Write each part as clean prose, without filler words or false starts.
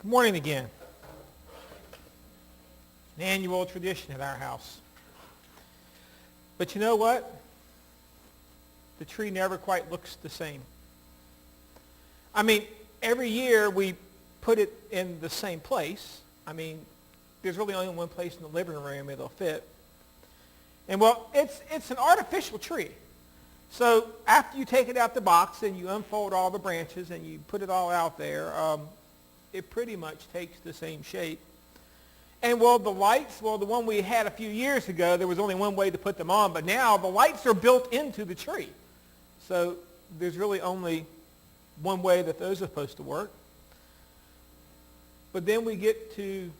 Good morning again. An annual tradition at our house. But you know what? The tree never quite looks the same. I mean, every year we put it in the same place. I mean, there's really only one place in the living room it'll fit. And well, it's an artificial tree. So after you take it out the box and you unfold all the branches and you put it all out there, it pretty much takes the same shape. And well, the lights, the one we had a few years ago, there was only one way to put them on, but now the lights are built into the tree. So there's really only one way that those are supposed to work. But then we get to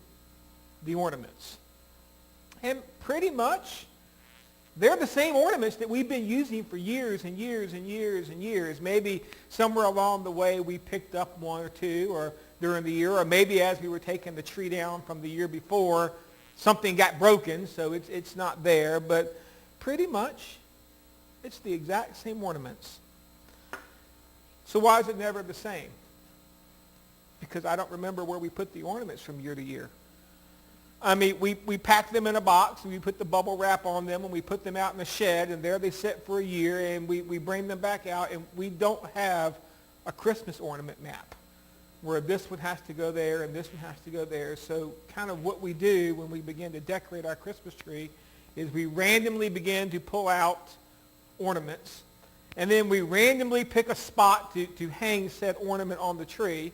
the ornaments. And pretty much, they're the same ornaments that we've been using for years and years and years and years. Maybe somewhere along the way we picked up one or two or during the year, or maybe as we were taking the tree down from the year before, something got broken, so it's not there. But pretty much, it's the exact same ornaments. So why is it never the same? Because I don't remember where we put the ornaments from year to year. I mean, we pack them in a box, and we put the bubble wrap on them, and we put them out in the shed, and there they sit for a year, and we bring them back out, and we don't have a Christmas ornament map where this one has to go there and this one has to go there. So kind of what we do when we begin to decorate our Christmas tree is we randomly begin to pull out ornaments, and then we randomly pick a spot to hang said ornament on the tree.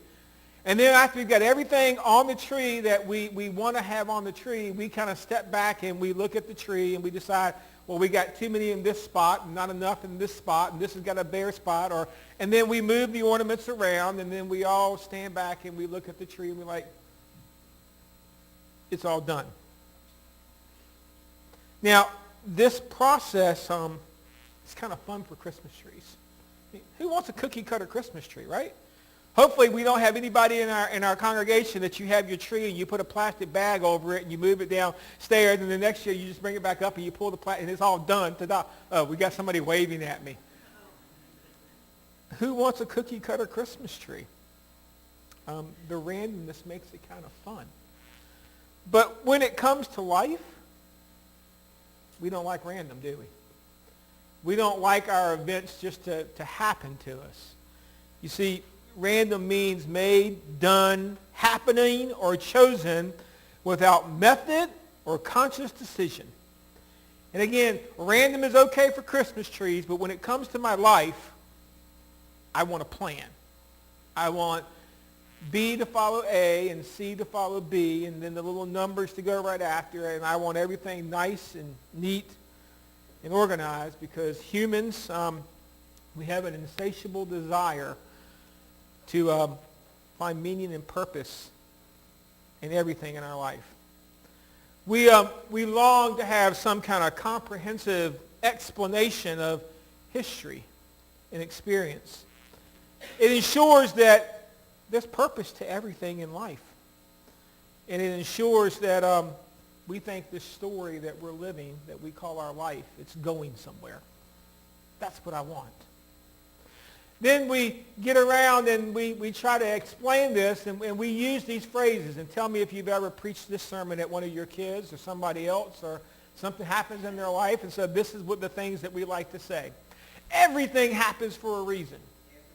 And then after we've got everything on the tree that we want to have on the tree, we kind of step back and we look at the tree and we decide, well, we got too many in this spot and not enough in this spot, and this has got a bare spot. And then we move the ornaments around, and then we all stand back and we look at the tree and we're like, it's all done. Now, this process is kind of fun for Christmas trees. I mean, who wants a cookie cutter Christmas tree, right? Hopefully we don't have anybody in our congregation that you have your tree and you put a plastic bag over it and you move it downstairs, and the next year you just bring it back up and you pull the plastic and it's all done. Ta-da. Oh, we got somebody waving at me. Who wants a cookie cutter Christmas tree? The randomness makes it kind of fun. But when it comes to life, we don't like random, do we? We don't like our events just to happen to us. You see, random means made, done, happening, or chosen without method or conscious decision. And again, random is okay for Christmas trees, but when it comes to my life, I want a plan. I want B to follow A and C to follow B, and then the little numbers to go right after, and I want everything nice and neat and organized, because humans, we have an insatiable desire to find meaning and purpose in everything in our life. We long to have some kind of comprehensive explanation of history and experience. It ensures that there's purpose to everything in life. And it ensures that we think this story that we're living, that we call our life, it's going somewhere. That's what I want. Then we get around and we try to explain this, and we use these phrases. And tell me if you've ever preached this sermon at one of your kids or somebody else, or something happens in their life, and so this is what the things that we like to say. Everything happens for a reason,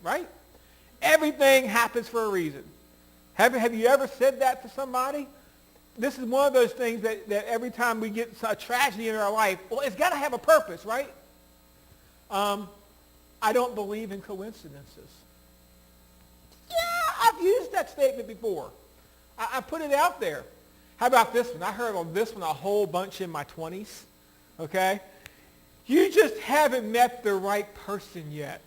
right? Everything happens for a reason. Have you ever said that to somebody? This is one of those things that every time we get a tragedy in our life, well, it's got to have a purpose, right? I don't believe in coincidences. Yeah, I've used that statement before. I put it out there. How about this one? I heard on this one a whole bunch in my 20s, okay? You just haven't met the right person yet.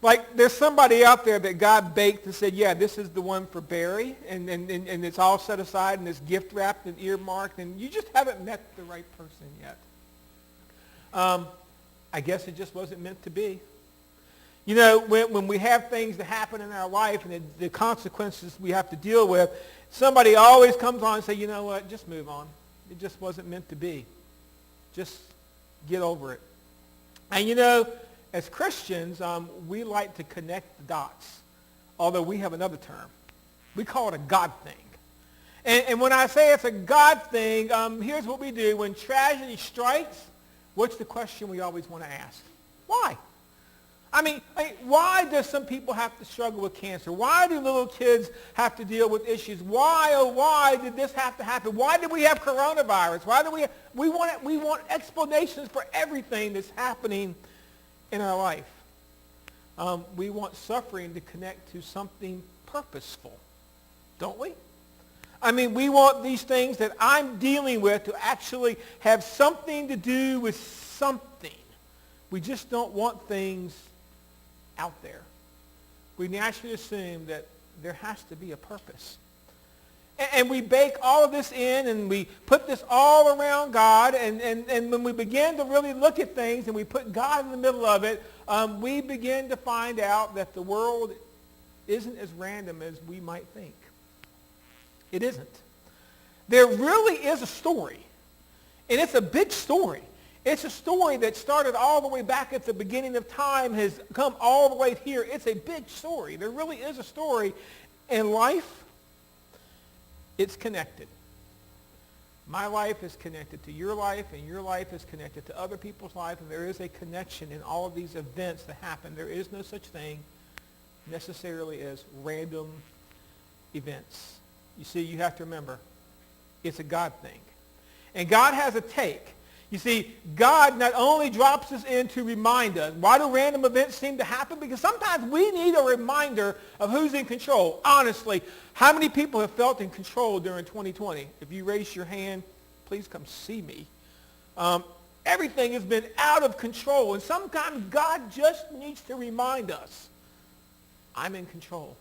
Like, there's somebody out there that God baked and said, yeah, this is the one for Barry, and it's all set aside, and it's gift wrapped and earmarked, and you just haven't met the right person yet. I guess it just wasn't meant to be. You know, when we have things that happen in our life and the consequences we have to deal with, somebody always comes on and says, you know what, just move on. It just wasn't meant to be. Just get over it. And you know, as Christians, we like to connect the dots, although we have another term. We call it a God thing. And when I say it's a God thing, here's what we do. When tragedy strikes, what's the question we always want to ask? Why? I mean, why do some people have to struggle with cancer? Why do little kids have to deal with issues? Why, oh, why did this have to happen? Why did we have coronavirus? Why do we want explanations for everything that's happening in our life. We want suffering to connect to something purposeful, don't we? I mean, we want these things that I'm dealing with to actually have something to do with something. We just don't want things out there. We naturally assume that there has to be a purpose. And we bake all of this in, and we put this all around God, and when we begin to really look at things and we put God in the middle of it, we begin to find out that the world isn't as random as we might think. It isn't. There really is a story, and it's a big story. It's a story that started all the way back at the beginning of time, has come all the way here. It's a big story. There really is a story. In life, it's connected. My life is connected to your life, and your life is connected to other people's life, and there is a connection in all of these events that happen. There is no such thing necessarily as random events. You see, you have to remember, it's a God thing. And God has a take. You see, God not only drops us in to remind us. Why do random events seem to happen? Because sometimes we need a reminder of who's in control. Honestly, how many people have felt in control during 2020? If you raise your hand, please come see me. Everything has been out of control. And sometimes God just needs to remind us, I'm in control.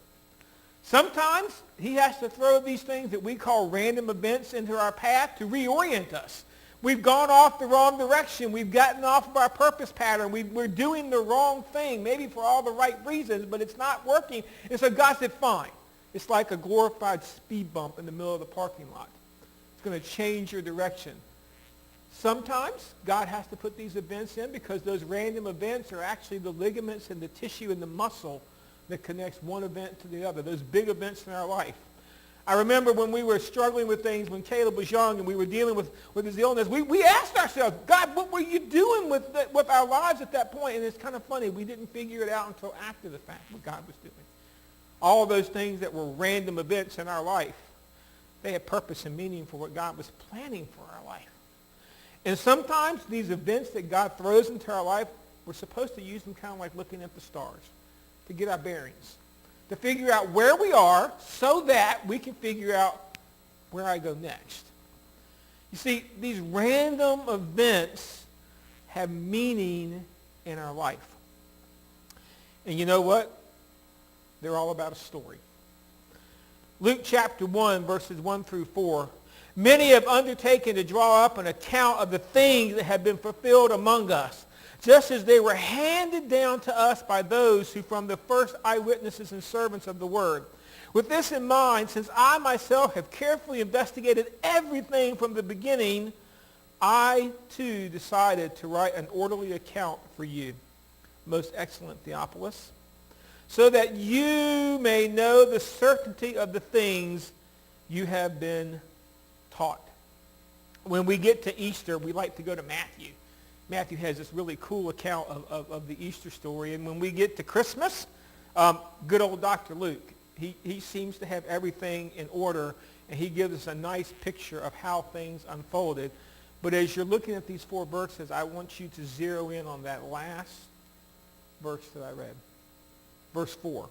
Sometimes he has to throw these things that we call random events into our path to reorient us. We've gone off the wrong direction. We've gotten off of our purpose pattern. We're doing the wrong thing, maybe for all the right reasons, but it's not working. And so God said, fine. It's like a glorified speed bump in the middle of the parking lot. It's going to change your direction. Sometimes God has to put these events in because those random events are actually the ligaments and the tissue and the muscle that connects one event to the other, those big events in our life. I remember when we were struggling with things when Caleb was young and we were dealing with his illness, we asked ourselves, God, what were you doing with our lives at that point? And it's kind of funny. We didn't figure it out until after the fact what God was doing. All of those things that were random events in our life, they had purpose and meaning for what God was planning for our life. And sometimes these events that God throws into our life, we're supposed to use them kind of like looking at the stars to get our bearings, to figure out where we are so that we can figure out where I go next. You see, these random events have meaning in our life. And you know what? They're all about a story. Luke chapter 1, verses 1 through 4. Many have undertaken to draw up an account of the things that have been fulfilled among us, just as they were handed down to us by those who from the first eyewitnesses and servants of the word. With this in mind, since I myself have carefully investigated everything from the beginning, I too decided to write an orderly account for you, most excellent Theophilus, so that you may know the certainty of the things you have been taught. When we get to Easter, we like to go to Matthew. Matthew has this really cool account of the Easter story. And when we get to Christmas, good old Dr. Luke, he seems to have everything in order, and he gives us a nice picture of how things unfolded. But as you're looking at these 4 verses, I want you to zero in on that last verse that I read. Verse 4.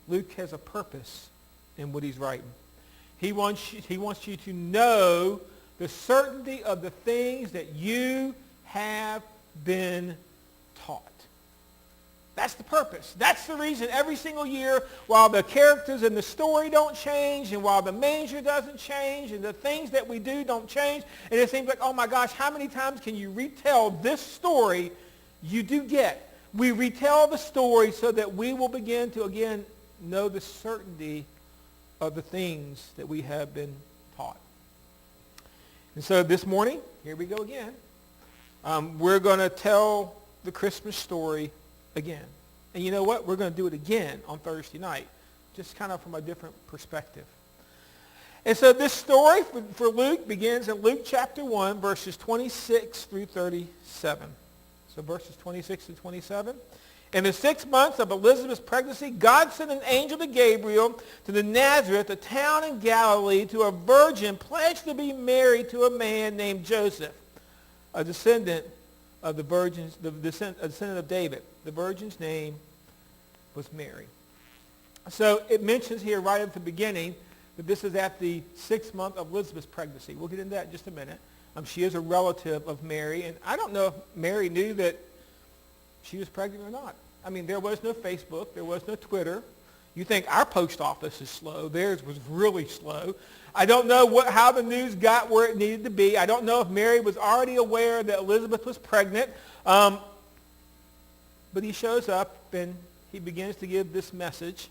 Luke has a purpose in what he's writing. He wants you to know the certainty of the things that you have been taught. That's the purpose. That's the reason every single year, while the characters in the story don't change, and while the manger doesn't change, and the things that we do don't change, and it seems like, oh my gosh, how many times can you retell this story? You do get. We retell the story so that we will begin to, again, know the certainty of the things that we have been taught. And so this morning, here we go again. We're going to tell the Christmas story again. And you know what? We're going to do it again on Thursday night just kind of from a different perspective. And so this story for Luke begins in Luke chapter 1, verses 26 through 37. So verses 26 to 27. In the 6 months of Elizabeth's pregnancy, God sent an angel to Gabriel to the Nazareth, a town in Galilee, to a virgin pledged to be married to a man named Joseph, a descendant of the descendant of David. The virgin's name was Mary. So it mentions here right at the beginning that this is at the 6th month of Elizabeth's pregnancy. We'll get into that in just a minute. She is a relative of Mary, and I don't know if Mary knew that she was pregnant or not. I mean, there was no Facebook. There was no Twitter. You think our post office is slow. Theirs was really slow. I don't know how the news got where it needed to be. I don't know if Mary was already aware that Elizabeth was pregnant. But he shows up, and he begins to give this message.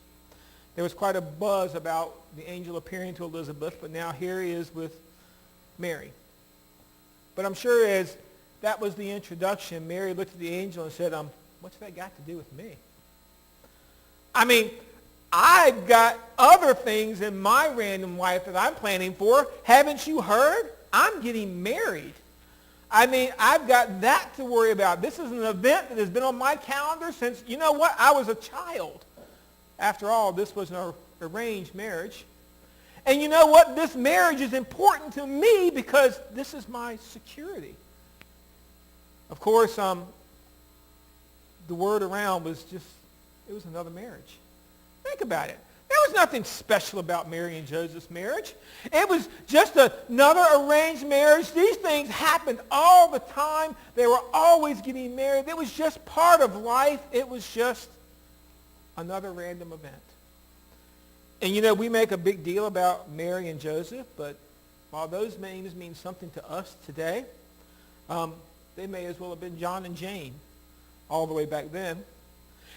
There was quite a buzz about the angel appearing to Elizabeth, but now here he is with Mary. But I'm sure as that was the introduction, Mary looked at the angel and said, what's that got to do with me? I mean, I've got other things in my random life that I'm planning for. Haven't you heard? I'm getting married. I mean, I've got that to worry about. This is an event that has been on my calendar since, you know what, I was a child. After all, this was an arranged marriage. And you know what? This marriage is important to me because this is my security. Of course, the word around was just, it was another marriage. Think about it. There was nothing special about Mary and Joseph's marriage. It was just another arranged marriage. These things happened all the time. They were always getting married. It was just part of life. It was just another random event. And you know, we make a big deal about Mary and Joseph, but while those names mean something to us today, they may as well have been John and Jane all the way back then.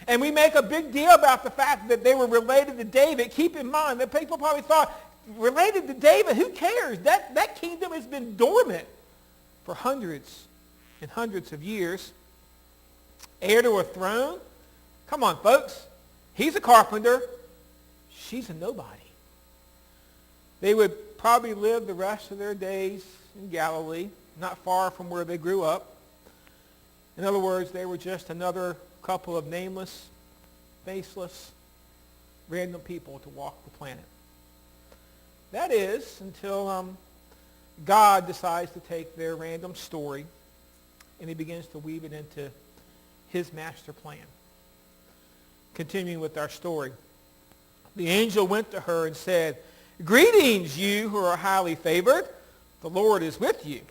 And we make a big deal about the fact that they were related to David. Keep in mind that people probably thought, related to David, who cares? That kingdom has been dormant for hundreds and hundreds of years. Heir to a throne? Come on, folks. He's a carpenter. She's a nobody. They would probably live the rest of their days in Galilee, not far from where they grew up. In other words, they were just another couple of nameless, faceless, random people to walk the planet. That is until God decides to take their random story and he begins to weave it into his master plan. Continuing with our story. The angel went to her and said, "Greetings, you who are highly favored. The Lord is with you."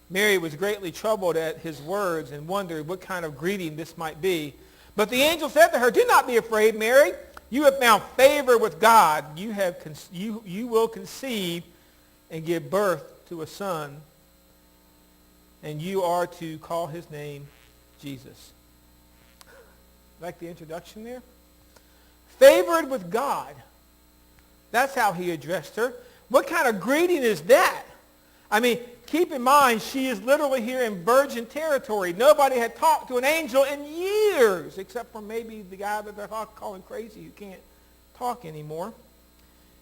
Mary was greatly troubled at his words and wondered what kind of greeting this might be. But the angel said to her, "Do not be afraid, Mary. You have found favor with God. You will conceive and give birth to a son, and you are to call his name Jesus." Like the introduction there? Favored with God. That's how he addressed her. What kind of greeting is that? I mean, keep in mind, she is literally here in virgin territory. Nobody had talked to an angel in years, except for maybe the guy that they're calling crazy who can't talk anymore.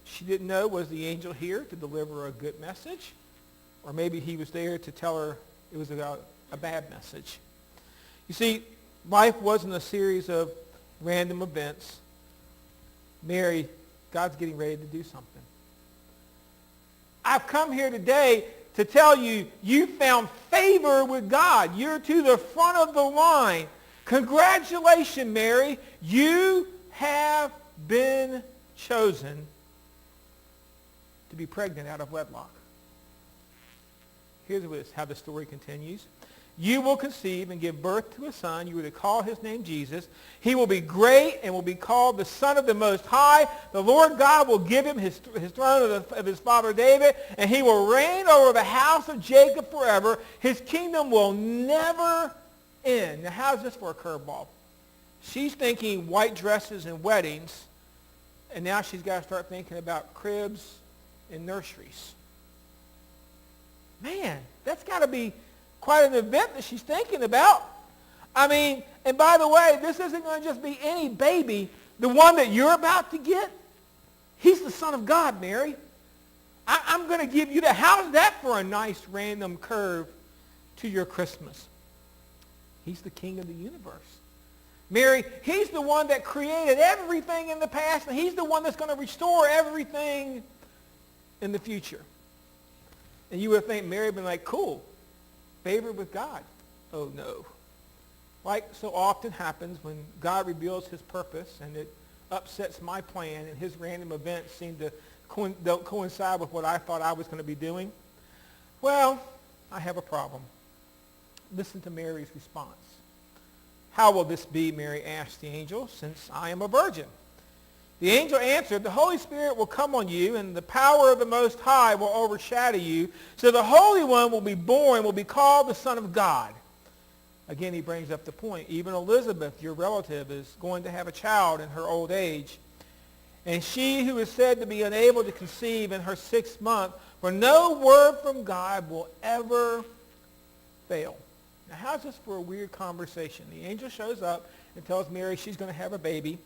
She didn't know, was the angel here to deliver a good message? Or maybe he was there to tell her it was a bad message. You see, life wasn't a series of random events. Mary, God's getting ready to do something. I've come here today to tell you, you found favor with God. You're to the front of the line. Congratulations, Mary. You have been chosen to be pregnant out of wedlock. Here's how the story continues. You will conceive and give birth to a son. You are to call his name Jesus. He will be great and will be called the Son of the Most High. The Lord God will give him his throne of his father David, and he will reign over the house of Jacob forever. His kingdom will never end. Now, how's this for a curveball? She's thinking white dresses and weddings, and now she's got to start thinking about cribs and nurseries. Man, that's got to be quite an event that she's thinking about. I mean, and by the way, this isn't going to just be any baby. the one that you're about to get, he's the Son of God, Mary. I'm going to give you that. How's that for a nice random curve to your Christmas? He's the King of the universe. Mary, he's the one that created everything in the past, and he's the one that's going to restore everything in the future. And you would think Mary would be like, cool, favored with God. Oh, no. Like so often happens when God reveals his purpose and it upsets my plan and his random events seem to don't coincide with what I thought I was going to be doing. Well, I have a problem. Listen to Mary's response. How will this be, Mary asked the angel, since I am a virgin? The angel answered, the Holy Spirit will come on you, and the power of the Most High will overshadow you. So the Holy One will be born, will be called the Son of God. Again, he brings up the point. Even Elizabeth, your relative, is going to have a child in her old age. And she who is said to be unable to conceive in her 6th month, for no word from God will ever fail. Now, how's this for a weird conversation? The angel shows up and tells Mary she's going to have a baby,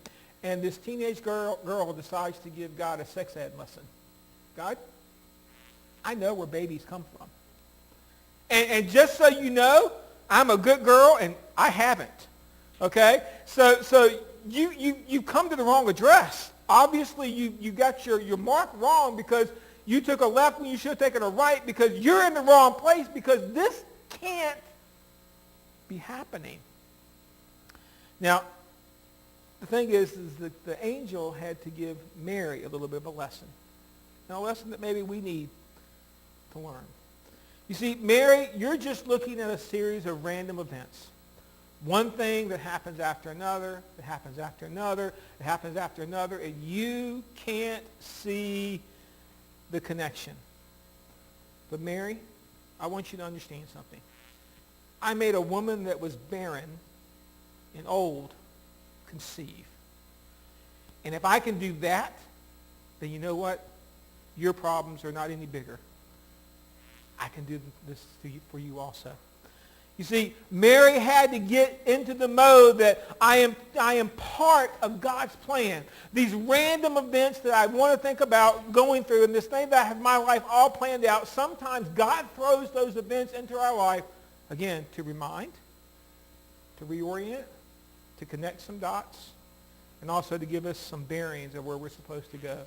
and this teenage girl decides to give God a sex ed lesson. God, I know where babies come from. And just so you know, I'm a good girl, and I haven't. Okay? So you've come to the wrong address. Obviously, you got your mark wrong because you took a left when you should have taken a right because you're in the wrong place because this can't be happening. Now, the thing is that the angel had to give Mary a little bit of a lesson. Now, a lesson that maybe we need to learn. You see, Mary, you're just looking at a series of random events. One thing that happens after another, that happens after another, that happens after another, and you can't see the connection. But Mary, I want you to understand something. I made a woman that was barren and old conceive. And if I can do that, then you know what? Your problems are not any bigger. I can do this for you also. You see, Mary had to get into the mode that I am part of God's plan. These random events that I want to think about going through and this thing that I have my life all planned out, sometimes God throws those events into our life, again, to remind, to reorient, to connect some dots, and also to give us some bearings of where we're supposed to go.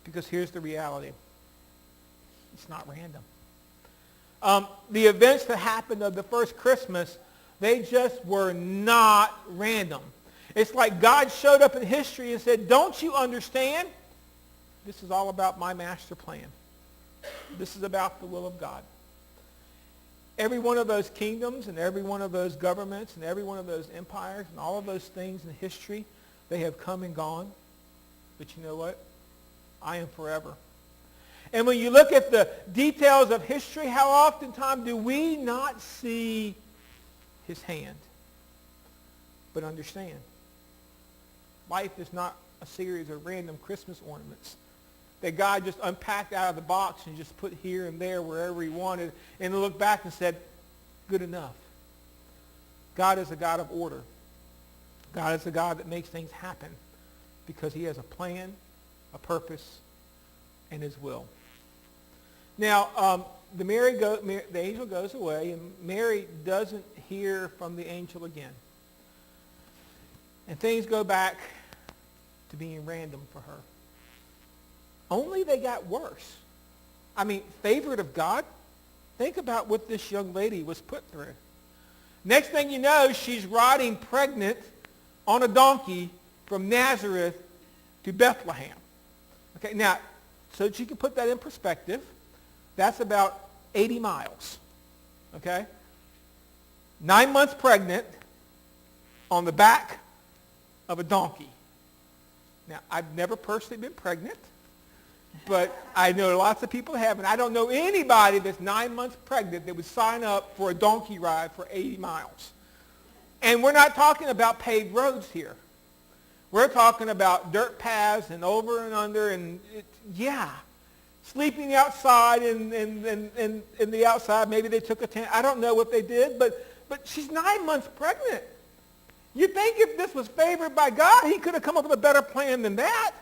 Because here's the reality. It's not random. The events that happened of the first Christmas, they just were not random. It's like God showed up in history and said, don't you understand? This is all about my master plan. This is about the will of God. Every one of those kingdoms and every one of those governments and every one of those empires and all of those things in history, they have come and gone. But you know what? I am forever. And when you look at the details of history, how oftentimes do we not see his hand? But understand, life is not a series of random Christmas ornaments that God just unpacked out of the box and just put here and there wherever he wanted and looked back and said, good enough. God is a God of order. God is a God that makes things happen because he has a plan, a purpose, and his will. Now, the angel goes away, and Mary doesn't hear from the angel again. And things go back to being random for her. Only they got worse. I mean, favored of God? Think about what this young lady was put through. Next thing you know, she's riding pregnant on a donkey from Nazareth to Bethlehem. Okay, now, so that you can put that in perspective, that's about 80 miles, okay? 9 months pregnant on the back of a donkey. Now, I've never personally been pregnant, but I know lots of people have, and I don't know anybody that's 9 months pregnant that would sign up for a donkey ride for 80 miles. And we're not talking about paved roads here. We're talking about dirt paths and over and under, and sleeping outside in the outside. Maybe they took a tent. I don't know what they did, but she's 9 months pregnant. You think if this was favored by God, he could have come up with a better plan than that.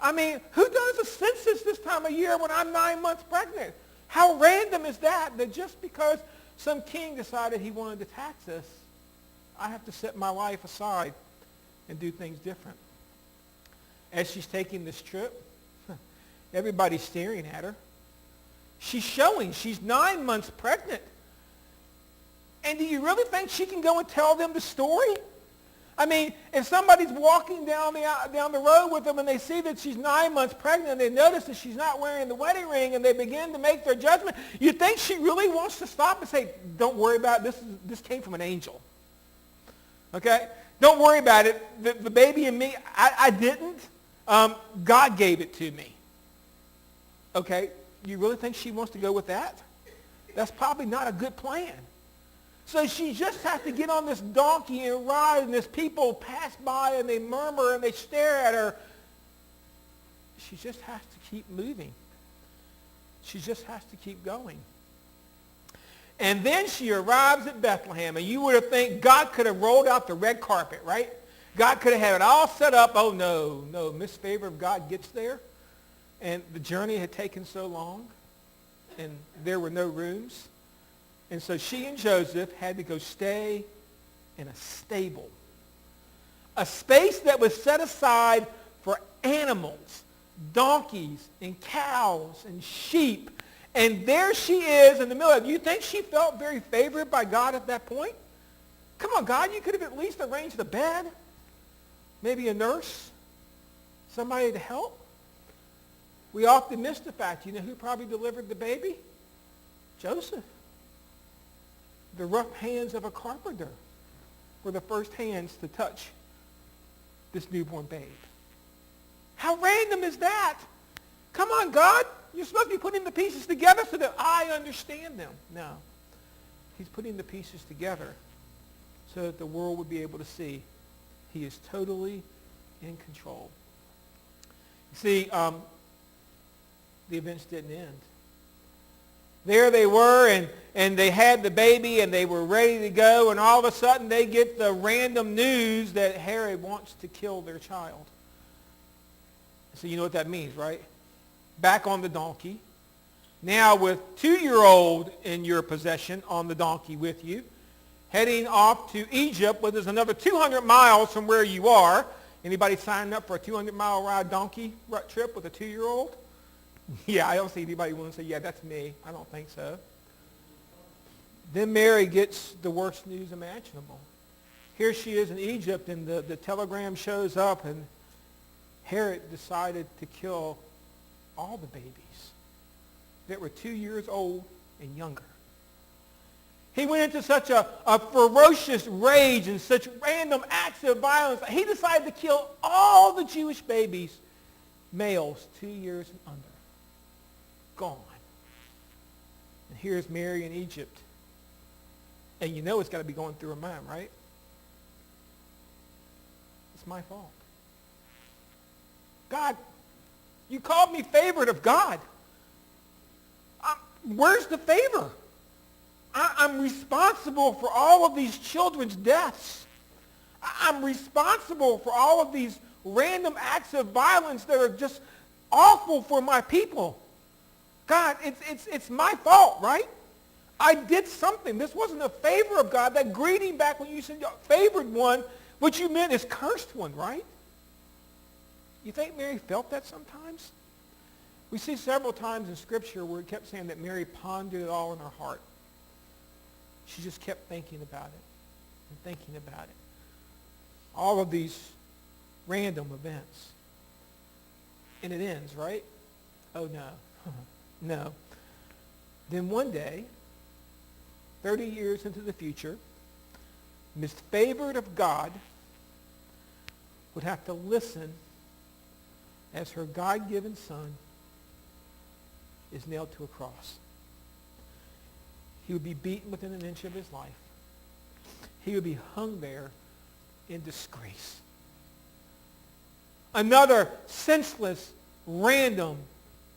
I mean, who does a census this time of year when I'm 9 months pregnant? How random is that just because some king decided he wanted to tax us, I have to set my life aside and do things different. As she's taking this trip, everybody's staring at her. She's showing she's 9 months pregnant. And do you really think she can go and tell them the story? I mean, if somebody's walking down the road with them and they see that she's 9 months pregnant and they notice that she's not wearing the wedding ring and they begin to make their judgment, you think she really wants to stop and say, don't worry about it. This came from an angel. Okay? Don't worry about it. The baby and me, I didn't. God gave it to me. Okay? You really think she wants to go with that? That's probably not a good plan. So she just has to get on this donkey and ride, and as people pass by and they murmur and they stare at her, she just has to keep moving. She just has to keep going. And then she arrives at Bethlehem, and you would have think God could have rolled out the red carpet, right? God could have had it all set up. Oh, no. Miss Favor of God gets there, and the journey had taken so long, and there were no rooms. And so she and Joseph had to go stay in a stable, a space that was set aside for animals, donkeys and cows and sheep. And there she is in the middle of it. You think she felt very favored by God at that point? Come on, God, you could have at least arranged a bed, maybe a nurse, somebody to help. We often miss the fact, you know who probably delivered the baby? Joseph. The rough hands of a carpenter were the first hands to touch this newborn babe. How random is that? Come on, God. You're supposed to be putting the pieces together so that I understand them. No. He's putting the pieces together so that the world would be able to see he is totally in control. You see, the events didn't end. There they were, and they had the baby, and they were ready to go, and all of a sudden they get the random news that Herod wants to kill their child. So you know what that means, right? Back on the donkey, now with 2-year-old in your possession on the donkey with you, heading off to Egypt, which is another 200 miles from where you are. Anybody signing up for a 200-mile ride donkey trip with a 2-year-old? Yeah, I don't see anybody willing to say, yeah, that's me. I don't think so. Then Mary gets the worst news imaginable. Here she is in Egypt, and the telegram shows up, and Herod decided to kill all the babies that were 2 years old and younger. He went into such a ferocious rage and such random acts of violence. He decided to kill all the Jewish babies, males 2 years and under. Gone. And here's Mary in Egypt. And you know it's got to be going through her mind, right? It's my fault. God, you called me favored of God. Where's the favor? I'm responsible for all of these children's deaths. I'm responsible for all of these random acts of violence that are just awful for my people. God, it's my fault, right? I did something. This wasn't a favor of God. That greeting back when you said favored one, what you meant is cursed one, right? You think Mary felt that sometimes? We see several times in Scripture where it kept saying that Mary pondered it all in her heart. She just kept thinking about it and thinking about it. All of these random events. And it ends, right? Oh, no. No. Then one day, 30 years into the future, Miss Favored of God would have to listen as her God-given son is nailed to a cross. He would be beaten within an inch of his life. He would be hung there in disgrace. Another senseless, random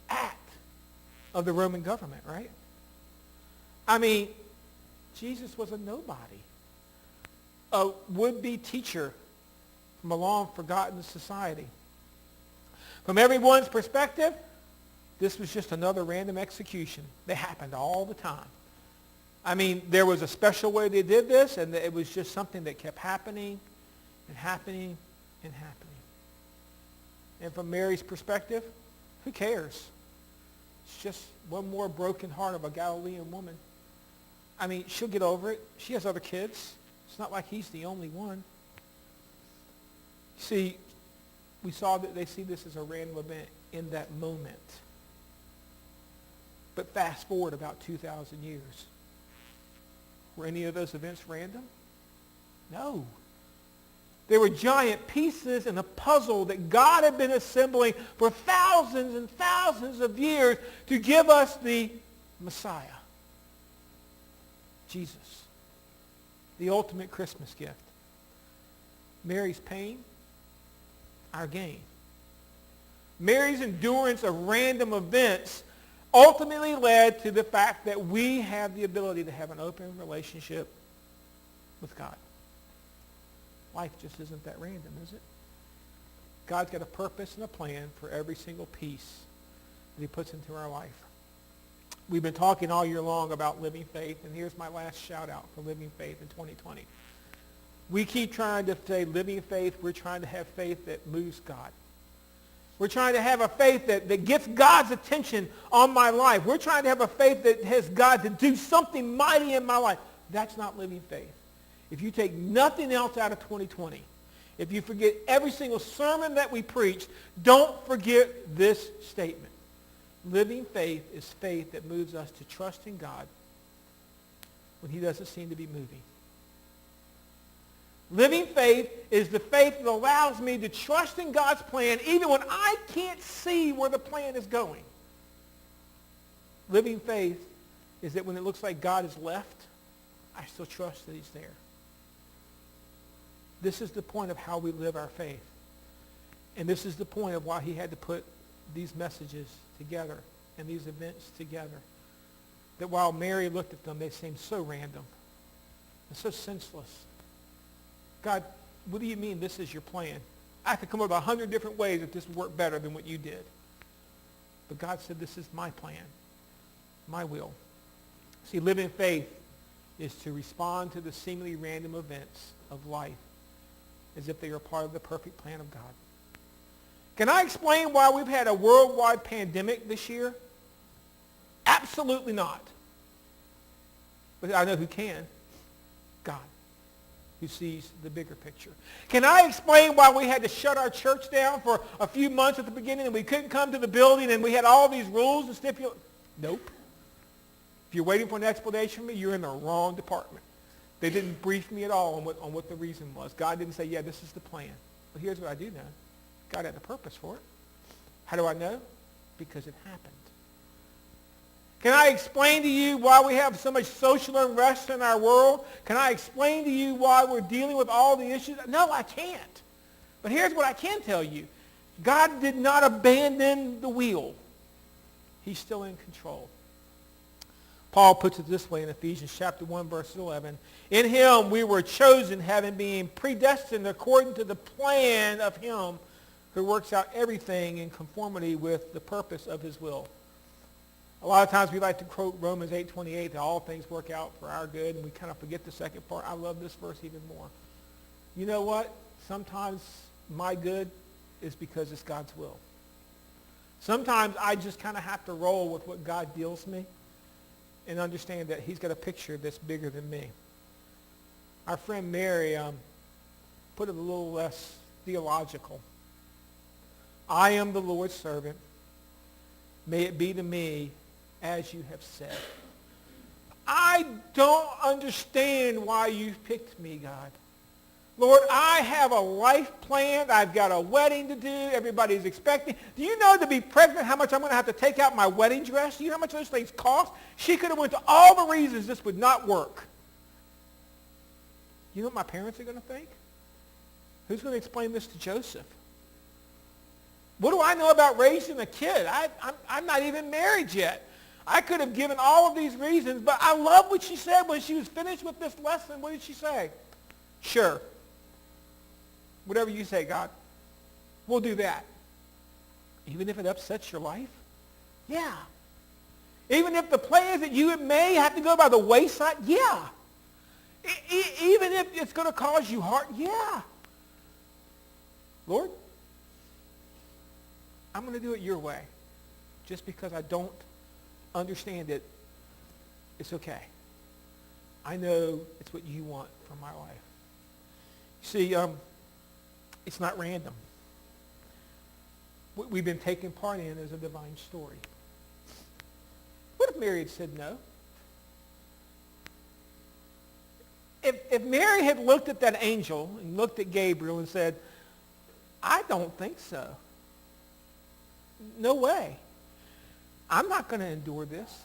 act of the Roman government, right? I mean, Jesus was a nobody. a would-be teacher from a long-forgotten society. From everyone's perspective, this was just another random execution. They happened all the time. I mean, there was a special way they did this, and it was just something that kept happening and happening and happening. And from Mary's perspective, who cares? It's just one more broken heart of a Galilean woman. I mean, she'll get over it. She has other kids. It's not like he's the only one. See, we saw that they see this as a random event in that moment. But fast forward about 2,000 years. Were any of those events random? No. They were giant pieces in a puzzle that God had been assembling for thousands and thousands of years to give us the Messiah, Jesus, the ultimate Christmas gift. Mary's pain, our gain. Mary's endurance of random events ultimately led to the fact that we have the ability to have an open relationship with God. Life just isn't that random, is it? God's got a purpose and a plan for every single piece that he puts into our life. We've been talking all year long about living faith, and here's my last shout out for living faith in 2020. We keep trying to say living faith. We're trying to have faith that moves God. We're trying to have a faith that gets God's attention on my life. We're trying to have a faith that has God to do something mighty in my life. That's not living faith. If you take nothing else out of 2020, if you forget every single sermon that we preach, don't forget this statement. Living faith is faith that moves us to trust in God when he doesn't seem to be moving. Living faith is the faith that allows me to trust in God's plan even when I can't see where the plan is going. Living faith is that when it looks like God is left, I still trust that he's there. This is the point of how we live our faith. And this is the point of why he had to put these messages together and these events together. That while Mary looked at them, they seemed so random and so senseless. God, what do you mean this is your plan? I could come up with 100 different ways that this would work better than what you did. But God said, this is my plan, my will. See, living faith is to respond to the seemingly random events of life as if they are part of the perfect plan of God. Can I explain why we've had a worldwide pandemic this year? Absolutely not. But I know who can. God, who sees the bigger picture. Can I explain why we had to shut our church down for a few months at the beginning and we couldn't come to the building and we had all these rules and stipulations? Nope. If you're waiting for an explanation from me, you're in the wrong department. They didn't brief me at all on what the reason was. God didn't say, yeah, this is the plan. But here's what I do know. God had a purpose for it. How do I know? Because it happened. Can I explain to you why we have so much social unrest in our world? Can I explain to you why we're dealing with all the issues? No, I can't. But here's what I can tell you. God did not abandon the wheel. He's still in control. Paul puts it this way in Ephesians chapter 1, verse 11. In him we were chosen, having been predestined according to the plan of him who works out everything in conformity with the purpose of his will. A lot of times we like to quote Romans 8:28, that all things work out for our good, and we kind of forget the second part. I love this verse even more. You know what? Sometimes my good is because it's God's will. Sometimes I just kind of have to roll with what God deals me and understand that he's got a picture that's bigger than me. Our friend Mary put it a little less theological. I am the Lord's servant. May it be to me as you have said. I don't understand why you've picked me, God. Lord, I have a life planned. I've got a wedding to do. Everybody's expecting. Do you know, to be pregnant, how much I'm going to have to take out my wedding dress? Do you know how much those things cost? She could have went to all the reasons this would not work. You know what my parents are going to think? Who's going to explain this to Joseph? What do I know about raising a kid? I'm not even married yet. I could have given all of these reasons, but I love what she said when she was finished with this lesson. What did she say? Sure. Whatever you say, God, we'll do that. Even if it upsets your life? Yeah. Even if the plans that you may have to go by the wayside? Yeah. Even if it's going to cause you heart? Yeah. Lord, I'm going to do it your way. Just because I don't understand it, it's okay. I know it's what you want for my life. See, it's not random. What we've been taking part in is a divine story. What if Mary had said no? If Mary had looked at that angel and looked at Gabriel and said, I don't think so. No way. I'm not going to endure this.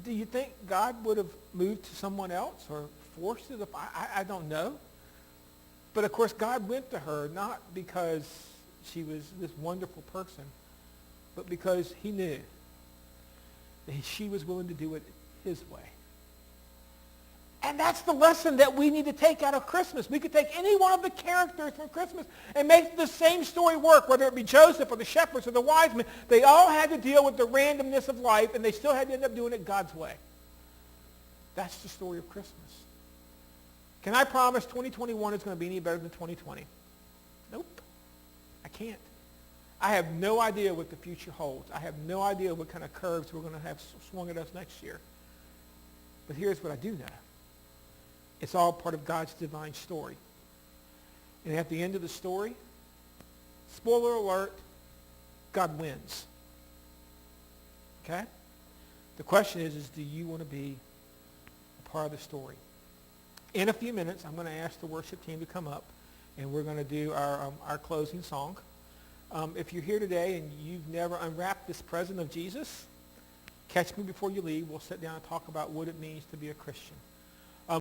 Do you think God would have moved to someone else or forced it? I don't know. But of course, God went to her not because she was this wonderful person, but because he knew that she was willing to do it his way. And that's the lesson that we need to take out of Christmas. We could take any one of the characters from Christmas and make the same story work, whether it be Joseph or the shepherds or the wise men. They all had to deal with the randomness of life, and they still had to end up doing it God's way. That's the story of Christmas. Can I promise 2021 is going to be any better than 2020? Nope. I can't. I have no idea what the future holds. I have no idea what kind of curves we're going to have swung at us next year. But here's what I do know. It's all part of God's divine story. And at the end of the story, spoiler alert, God wins. Okay? The question is do you want to be a part of the story? In a few minutes, I'm going to ask the worship team to come up, and we're going to do our closing song. If you're here today and you've never unwrapped this present of Jesus, catch me before you leave. We'll sit down and talk about what it means to be a Christian.